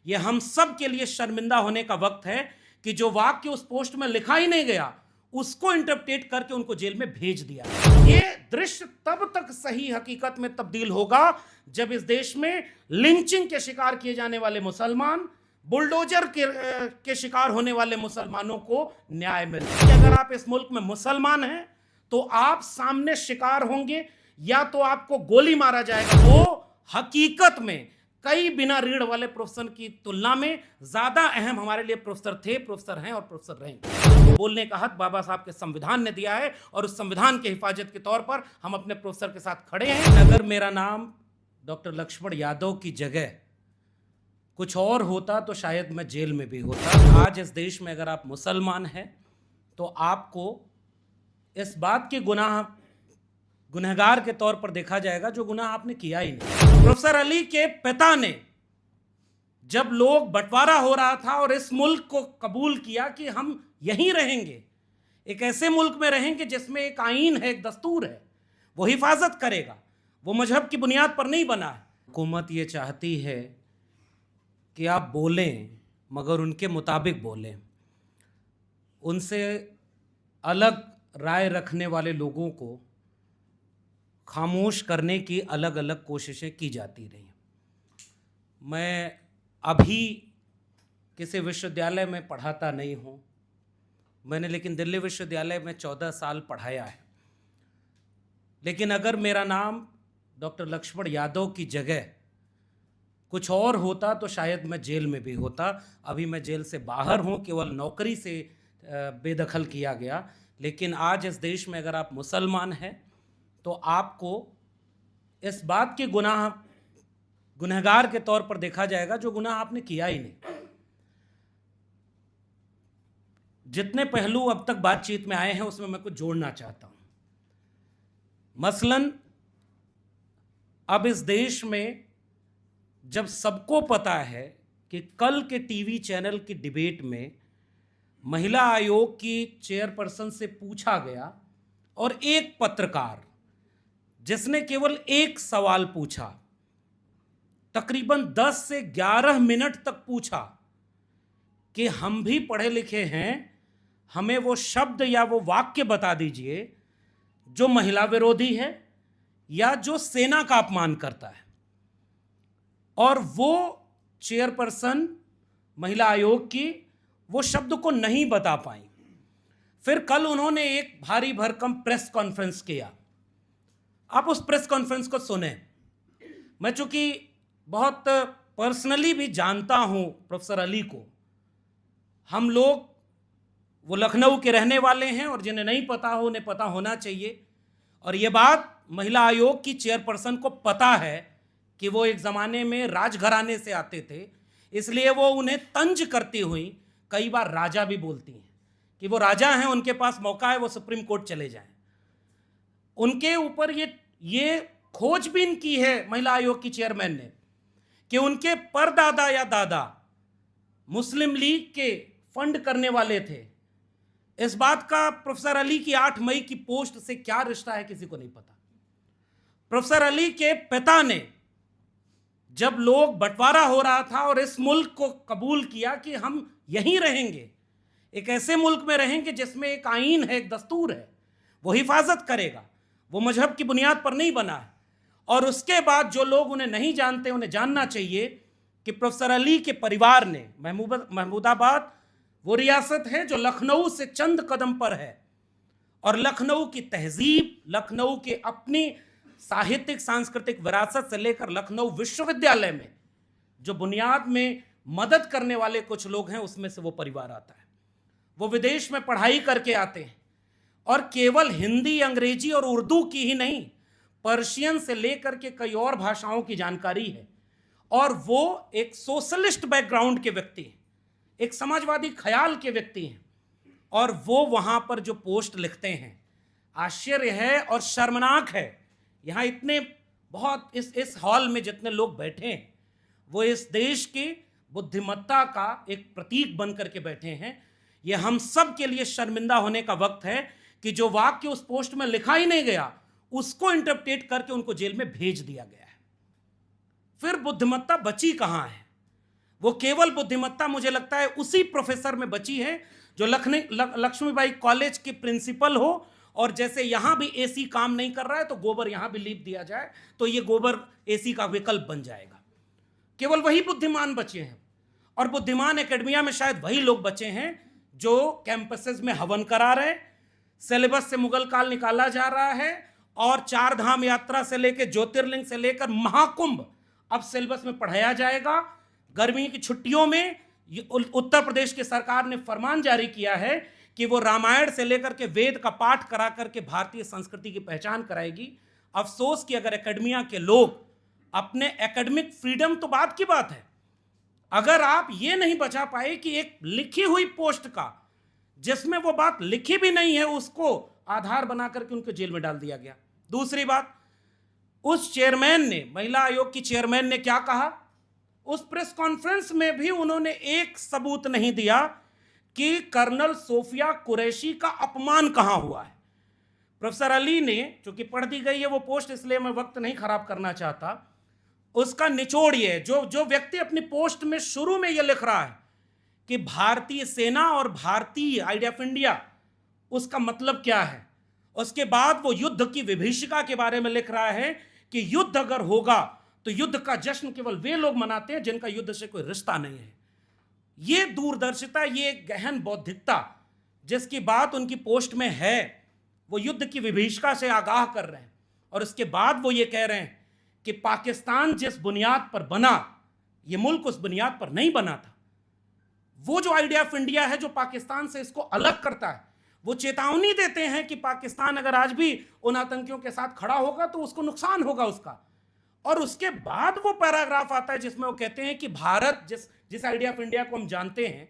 ये हम सब के लिए शर्मिंदा होने का वक्त है कि जो वाक्य उस पोस्ट में लिखा ही नहीं गया उसको इंटरप्रेट करके उनको जेल में भेज दिया। ये दृश्य तब तक सही हकीकत में तब्दील होगा जब इस देश में लिंचिंग के शिकार किए जाने वाले मुसलमान, बुलडोजर के शिकार होने वाले मुसलमानों को न्याय मिले। अगर आप इस मुल्क में मुसलमान हैं तो आप सामने शिकार होंगे या तो आपको गोली मारा जाएगा। वो हकीकत में कई बिना रीढ़ वाले प्रोफेसर की तुलना में ज्यादा अहम हमारे लिए प्रोफेसर थे, प्रोफेसर हैं और प्रोफेसर रहेंगे। बोलने का हक बाबा साहब के संविधान ने दिया है और उस संविधान के हिफाजत के तौर पर हम अपने प्रोफेसर के साथ खड़े हैं। अगर मेरा नाम डॉक्टर लक्ष्मण यादव की जगह कुछ और होता तो शायद मैं जेल में भी होता। आज इस देश में अगर आप मुसलमान हैं तो आपको इस बात के गुनहगार के तौर पर देखा जाएगा जो गुनाह आपने किया ही नहीं। प्रोफेसर अली के पिता ने जब लोग बंटवारा हो रहा था और इस मुल्क को कबूल किया कि हम यहीं रहेंगे, एक ऐसे मुल्क में रहेंगे जिसमें एक आईन है, एक दस्तूर है, वो हिफाजत करेगा, वो मजहब की बुनियाद पर नहीं बना है। हुकूमत ये चाहती है कि आप बोलें मगर उनके मुताबिक बोलें। उनसे अलग राय रखने वाले लोगों को खामोश करने की अलग अलग कोशिशें की जाती रही। मैं अभी किसी विश्वविद्यालय में पढ़ाता नहीं हूँ, मैंने लेकिन दिल्ली विश्वविद्यालय में 14 साल पढ़ाया है। लेकिन अगर मेरा नाम डॉक्टर लक्ष्मण यादव की जगह कुछ और होता तो शायद मैं जेल में भी होता। अभी मैं जेल से बाहर हूँ, केवल नौकरी से बेदखल किया गया। लेकिन आज इस देश में अगर आप मुसलमान हैं तो आपको इस बात के गुनहगार के तौर पर देखा जाएगा जो गुनाह आपने किया ही नहीं। जितने पहलू अब तक बातचीत में आए हैं उसमें मैं कुछ जोड़ना चाहता हूं। मसलन अब इस देश में जब सबको पता है कि कल के टीवी चैनल की डिबेट में महिला आयोग की चेयरपर्सन से पूछा गया और एक पत्रकार जिसने केवल एक सवाल पूछा, तकरीबन 10 से 11 मिनट तक पूछा कि हम भी पढ़े लिखे हैं, हमें वो शब्द या वो वाक्य बता दीजिए जो महिला विरोधी है या जो सेना का अपमान करता है। और वो चेयरपर्सन महिला आयोग की वो शब्द को नहीं बता पाई। फिर कल उन्होंने एक भारी भरकम प्रेस कॉन्फ्रेंस किया। आप उस प्रेस कॉन्फ्रेंस को सुने। मैं चूंकि बहुत पर्सनली भी जानता हूं प्रोफेसर अली को, हम लोग वो लखनऊ के रहने वाले हैं और जिन्हें नहीं पता हो उन्हें पता होना चाहिए। और ये बात महिला आयोग की चेयरपर्सन को पता है कि वो एक ज़माने में राजघराने से आते थे, इसलिए वो उन्हें तंज करती हुई कई बार राजा भी बोलती हैं कि वो राजा हैं, उनके पास मौका है वो सुप्रीम कोर्ट चले जाएं। उनके ऊपर ये खोजबीन की है महिला आयोग की चेयरमैन ने कि उनके परदादा या दादा मुस्लिम लीग के फंड करने वाले थे। इस बात का प्रोफेसर अली की 8 मई की पोस्ट से क्या रिश्ता है किसी को नहीं पता। प्रोफेसर अली के पिता ने जब लोग बंटवारा हो रहा था और इस मुल्क को कबूल किया कि हम यहीं रहेंगे, एक ऐसे मुल्क में रहेंगे जिसमें एक आईन है, एक दस्तूर है, वो हिफाजत करेगा, वो मजहब की बुनियाद पर नहीं बना है। और उसके बाद जो लोग उन्हें नहीं जानते उन्हें जानना चाहिए कि प्रोफेसर अली के परिवार ने महमूदाबाद वो रियासत है जो लखनऊ से चंद कदम पर है, और लखनऊ की तहजीब, लखनऊ के अपनी साहित्यिक सांस्कृतिक विरासत से लेकर लखनऊ विश्वविद्यालय में जो बुनियाद में मदद करने वाले कुछ लोग हैं उसमें से वो परिवार आता है। वो विदेश में पढ़ाई करके आते हैं और केवल हिंदी, अंग्रेजी और उर्दू की ही नहीं, पर्शियन से लेकर के कई और भाषाओं की जानकारी है। और वो एक सोशलिस्ट बैकग्राउंड के व्यक्ति हैं, एक समाजवादी ख्याल के व्यक्ति हैं, और वो वहां पर जो पोस्ट लिखते हैं, आश्चर्य है और शर्मनाक है। यहाँ इतने बहुत इस हॉल में जितने लोग बैठे हैं वो इस देश की बुद्धिमत्ता का एक प्रतीक बन करके बैठे हैं। ये हम सब के लिए शर्मिंदा होने का वक्त है कि जो वाक्य उस पोस्ट में लिखा ही नहीं गया उसको इंटरप्रेट करके उनको जेल में भेज दिया गया है। फिर बुद्धिमत्ता बची कहाँ है? वो केवल बुद्धिमत्ता मुझे लगता है उसी प्रोफेसर में बची है जो लक्ष्मीबाई कॉलेज के प्रिंसिपल हो, और जैसे यहां भी एसी काम नहीं कर रहा है तो गोबर यहां भी लीप दिया जाए तो ये गोबर एसी का विकल्प बन जाएगा। केवल वही बुद्धिमान बचे हैं, और बुद्धिमान एकेडमिया में शायद वही लोग बचे हैं जो कैंपसेस में हवन करा रहे, सिलेबस से मुगल काल निकाला जा रहा है, और चार धाम यात्रा से लेकर ज्योतिर्लिंग से लेकर महाकुंभ अब सिलेबस में पढ़ाया जाएगा। गर्मी की छुट्टियों में उत्तर प्रदेश की सरकार ने फरमान जारी किया है कि वो रामायण से लेकर के वेद का पाठ करा करके भारतीय संस्कृति की पहचान कराएगी। अफसोस कि अगर एकेडमिया के लोग अपने एकेडमिक फ्रीडम, तो बात की बात है, अगर आप ये नहीं बचा पाए कि एक लिखी हुई पोस्ट का जिसमें वो बात लिखी भी नहीं है उसको आधार बना करके उनको जेल में डाल दिया गया। दूसरी बात, उस चेयरमैन ने, महिला आयोग की चेयरमैन ने क्या कहा, उस प्रेस कॉन्फ्रेंस में भी उन्होंने एक सबूत नहीं दिया कि कर्नल सोफिया कुरैशी का अपमान कहां हुआ है। प्रोफेसर अली ने, चूंकि पढ़ दी गई है वो पोस्ट इसलिए मैं वक्त नहीं खराब करना चाहता, उसका निचोड़ ये, जो व्यक्ति अपनी पोस्ट में शुरू में ये लिख रहा है कि भारतीय सेना और भारतीय आइडिया ऑफ इंडिया, उसका मतलब क्या है, उसके बाद वो युद्ध की विभीषिका के बारे में लिख रहा है कि युद्ध अगर होगा तो युद्ध का जश्न केवल वे लोग मनाते हैं जिनका युद्ध से कोई रिश्ता नहीं है। ये दूरदर्शिता, ये गहन बौद्धिकता जिसकी बात उनकी पोस्ट में है, वो युद्ध की विभीषिका से आगाह कर रहे हैं, और उसके बाद वो ये कह रहे हैं कि पाकिस्तान जिस बुनियाद पर बना, ये मुल्क उस बुनियाद पर नहीं बना था। वो जो आइडिया ऑफ इंडिया है जो पाकिस्तान से इसको अलग करता है, वो चेतावनी देते हैं कि पाकिस्तान अगर आज भी उन आतंकियों के साथ खड़ा होगा तो उसको नुकसान होगा उसका। और उसके बाद वो पैराग्राफ आता है जिसमें वो कहते हैं कि भारत जिस आइडिया ऑफ इंडिया को हम जानते हैं,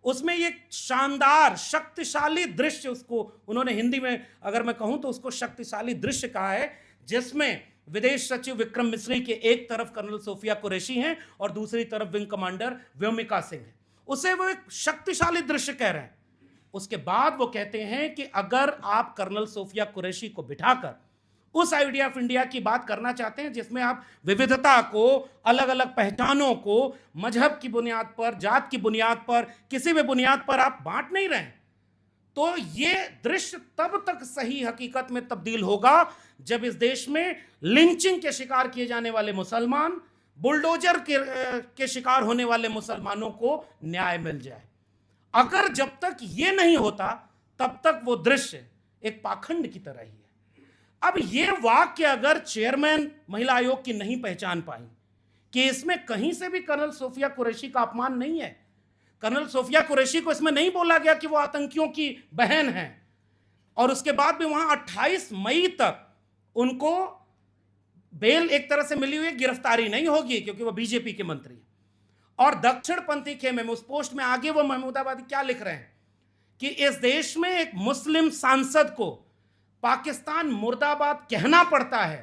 उसमें ये शानदार शक्तिशाली दृश्य, उसको उन्होंने हिंदी में अगर मैं कहूं तो उसको शक्तिशाली दृश्य कहा है, जिसमें विदेश सचिव विक्रम मिस्री के एक तरफ कर्नल सोफिया कुरैशी हैं और दूसरी तरफ विंग कमांडर व्योमिका सिंह है, उसे वो एक शक्तिशाली दृश्य कह रहे हैं। उसके बाद वो कहते हैं कि अगर आप कर्नल सोफिया कुरैशी को बिठाकर उस आइडिया ऑफ इंडिया की बात करना चाहते हैं जिसमें आप विविधता को, अलग अलग पहचानों को मजहब की बुनियाद पर, जात की बुनियाद पर, किसी भी बुनियाद पर आप बांट नहीं रहे, तो ये दृश्य तब तक सही हकीकत में तब्दील होगा जब इस देश में लिंचिंग के शिकार किए जाने वाले मुसलमान, बुलडोजर के शिकार होने वाले मुसलमानों को न्याय मिल जाए। अगर जब तक ये नहीं होता तब तक वो दृश्य एक पाखंड की तरह ही है। अब ये वाक्य अगर चेयरमैन महिला आयोग की नहीं पहचान पाई कि इसमें कहीं से भी कर्नल सोफिया कुरैशी का अपमान नहीं है, कर्नल सोफिया कुरैशी को इसमें नहीं बोला गया कि वो आतंकियों की बहन है, और उसके बाद भी वहां 28 मई तक उनको बेल एक तरह से मिली हुई, गिरफ्तारी नहीं होगी क्योंकि वो बीजेपी के मंत्री हैं। और दक्षिण पंथी खेमे में उस पोस्ट में आगे वो महमूदाबादी क्या लिख रहे हैं कि इस देश में एक मुस्लिम सांसद को पाकिस्तान मुर्दाबाद कहना पड़ता है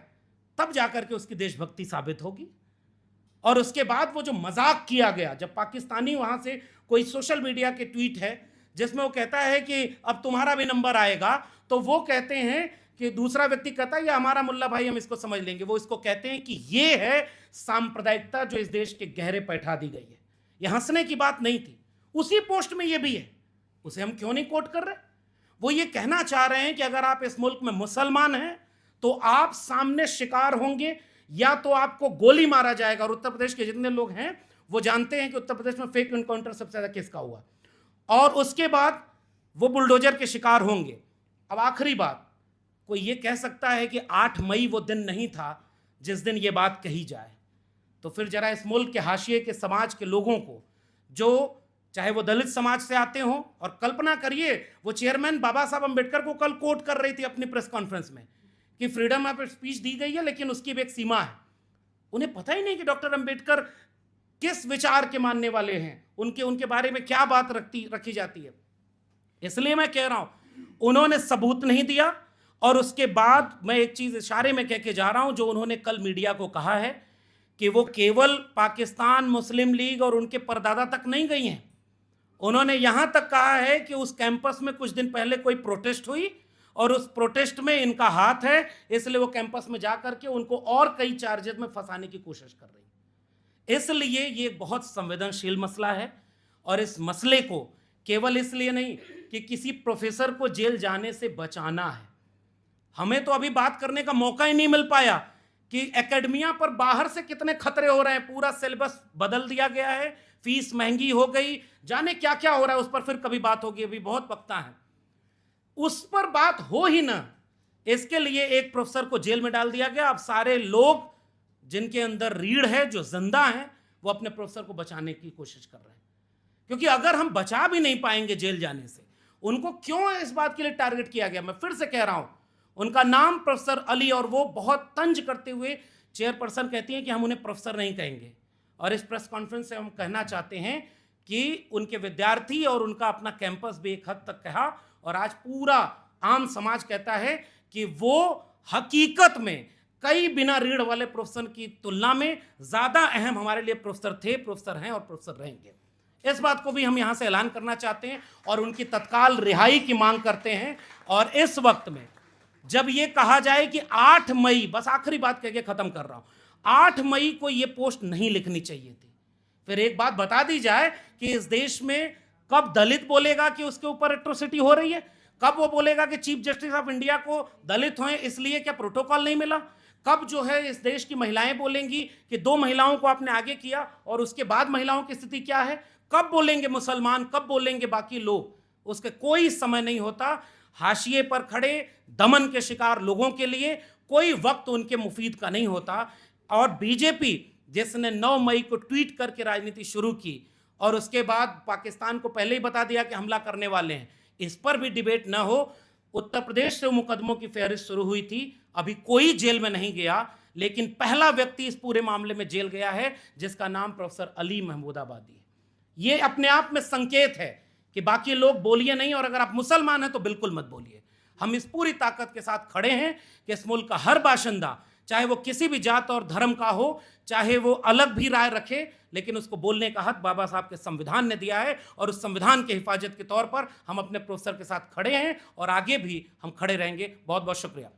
तब जाकर के उसकी देशभक्ति साबित होगी। और उसके बाद वो जो मजाक किया गया, जब पाकिस्तानी वहां से कोई सोशल मीडिया के ट्वीट है जिसमें वो कहता है कि अब तुम्हारा भी नंबर आएगा, तो वो कहते हैं कि दूसरा व्यक्ति कहता है ये हमारा मुल्ला भाई, हम इसको समझ लेंगे, वो इसको कहते हैं कि ये है सांप्रदायिकता जो इस देश के गहरे पैठा दी गई है। ये हंसने की बात नहीं थी, उसी पोस्ट में ये भी है, उसे हम क्यों नहीं कोट कर रहे। वो ये कहना चाह रहे हैं कि अगर आप इस मुल्क में मुसलमान हैं तो आप सामने शिकार होंगे या तो आपको गोली मारा जाएगा। और उत्तर प्रदेश के जितने लोग हैं वो जानते हैं कि उत्तर प्रदेश में फेक एनकाउंटर सबसे ज्यादा किसका हुआ, और उसके बाद वो बुलडोजर के शिकार होंगे। अब आखिरी बात, कोई ये कह सकता है कि 8 मई वो दिन नहीं था जिस दिन ये बात कही जाए, तो फिर जरा इस मुल्क के हाशिए के समाज के लोगों को, जो चाहे वो दलित समाज से आते हों, और कल्पना करिए वो चेयरमैन बाबा साहब अम्बेडकर को कल कोट कर रही थी अपनी प्रेस कॉन्फ्रेंस में कि फ्रीडम ऑफ स्पीच दी गई है लेकिन उसकी भी एक सीमा है। उन्हें पता ही नहीं कि डॉक्टर अम्बेडकर किस विचार के मानने वाले हैं, उनके बारे में क्या बात रखी जाती है। इसलिए मैं कह रहा हूं उन्होंने सबूत नहीं दिया। और उसके बाद मैं एक चीज इशारे में कह के जा रहा हूं, जो उन्होंने कल मीडिया को कहा है कि वो केवल पाकिस्तान मुस्लिम लीग और उनके परदादा तक नहीं गई हैं, उन्होंने यहां तक कहा है कि उस कैंपस में कुछ दिन पहले कोई प्रोटेस्ट हुई और उस प्रोटेस्ट में इनका हाथ है, इसलिए वो कैंपस में जाकर के उनको और कई चार्जेस में फंसाने की कोशिश कर रही। इसलिए ये बहुत संवेदनशील मसला है और इस मसले को केवल इसलिए नहीं कि किसी प्रोफेसर को जेल जाने से बचाना है, हमें तो अभी बात करने का मौका ही नहीं मिल पाया कि एकेडमिया पर बाहर से कितने खतरे हो रहे हैं। पूरा सिलेबस बदल दिया गया है, फीस महंगी हो गई, जाने क्या क्या हो रहा है, उस पर फिर कभी बात होगी, अभी बहुत वक्ता है, उस पर बात हो ही ना, इसके लिए एक प्रोफेसर को जेल में डाल दिया गया। अब सारे लोग जिनके अंदर रीढ़ है, जो जिंदा हैं, वो अपने प्रोफेसर को बचाने की कोशिश कर रहे हैं, क्योंकि अगर हम बचा भी नहीं पाएंगे जेल जाने से, उनको क्यों इस बात के लिए टारगेट किया गया। मैं फिर से कह रहा हूं, उनका नाम प्रोफेसर अली, और वो बहुत तंज करते हुए चेयरपर्सन कहती हैं कि हम उन्हें प्रोफेसर नहीं कहेंगे। और इस प्रेस कॉन्फ्रेंस से हम कहना चाहते हैं कि उनके विद्यार्थी और उनका अपना कैंपस भी एक हद तक कहा, और आज पूरा आम समाज कहता है कि वो हकीकत में कई बिना रीढ़ वाले प्रोफेसर की तुलना में ज्यादा अहम हमारे लिए प्रोफेसर थे, प्रोफेसर हैं और प्रोफेसर रहेंगे। इस बात को भी हम यहां से ऐलान करना चाहते हैं और उनकी तत्काल रिहाई की मांग करते हैं। और इस वक्त में जब ये कहा जाए कि 8 मई, बस आखिरी बात कह के खत्म कर रहा हूं, 8 मई को ये पोस्ट नहीं लिखनी चाहिए थी। फिर एक बात बता दी जाए कि इस देश में कब दलित बोलेगा कि उसके ऊपर एट्रोसिटी हो रही है, कब वो बोलेगा कि चीफ जस्टिस ऑफ इंडिया को दलित हों इसलिए क्या प्रोटोकॉल नहीं मिला, कब जो है इस देश की महिलाएं बोलेंगी कि 2 महिलाओं को आपने आगे किया और उसके बाद महिलाओं की स्थिति क्या है, कब बोलेंगे मुसलमान, कब बोलेंगे बाकी लोग, उसके कोई समय नहीं होता। हाशिए पर खड़े दमन के शिकार लोगों के लिए कोई वक्त उनके मुफीद का नहीं होता। और बीजेपी जिसने 9 मई को ट्वीट करके राजनीति शुरू की और उसके बाद पाकिस्तान को पहले ही बता दिया कि हमला करने वाले हैं, इस पर भी डिबेट न हो। उत्तर प्रदेश से मुकदमों की फहरिस्त शुरू हुई थी, अभी कोई जेल में नहीं गया, लेकिन पहला व्यक्ति इस पूरे मामले में जेल गया है जिसका नाम प्रोफेसर अली महमूदाबादी है। ये अपने आप में संकेत है कि बाकी लोग बोलिए नहीं, और अगर आप मुसलमान हैं तो बिल्कुल मत बोलिए। हम इस पूरी ताकत के साथ खड़े हैं कि इस मुल्क का हर बाशिंदा, चाहे वो किसी भी जात और धर्म का हो, चाहे वो अलग भी राय रखे, लेकिन उसको बोलने का हक बाबा साहब के संविधान ने दिया है, और उस संविधान के हिफाजत के तौर पर हम अपने प्रोफेसर के साथ खड़े हैं और आगे भी हम खड़े रहेंगे। बहुत बहुत शुक्रिया।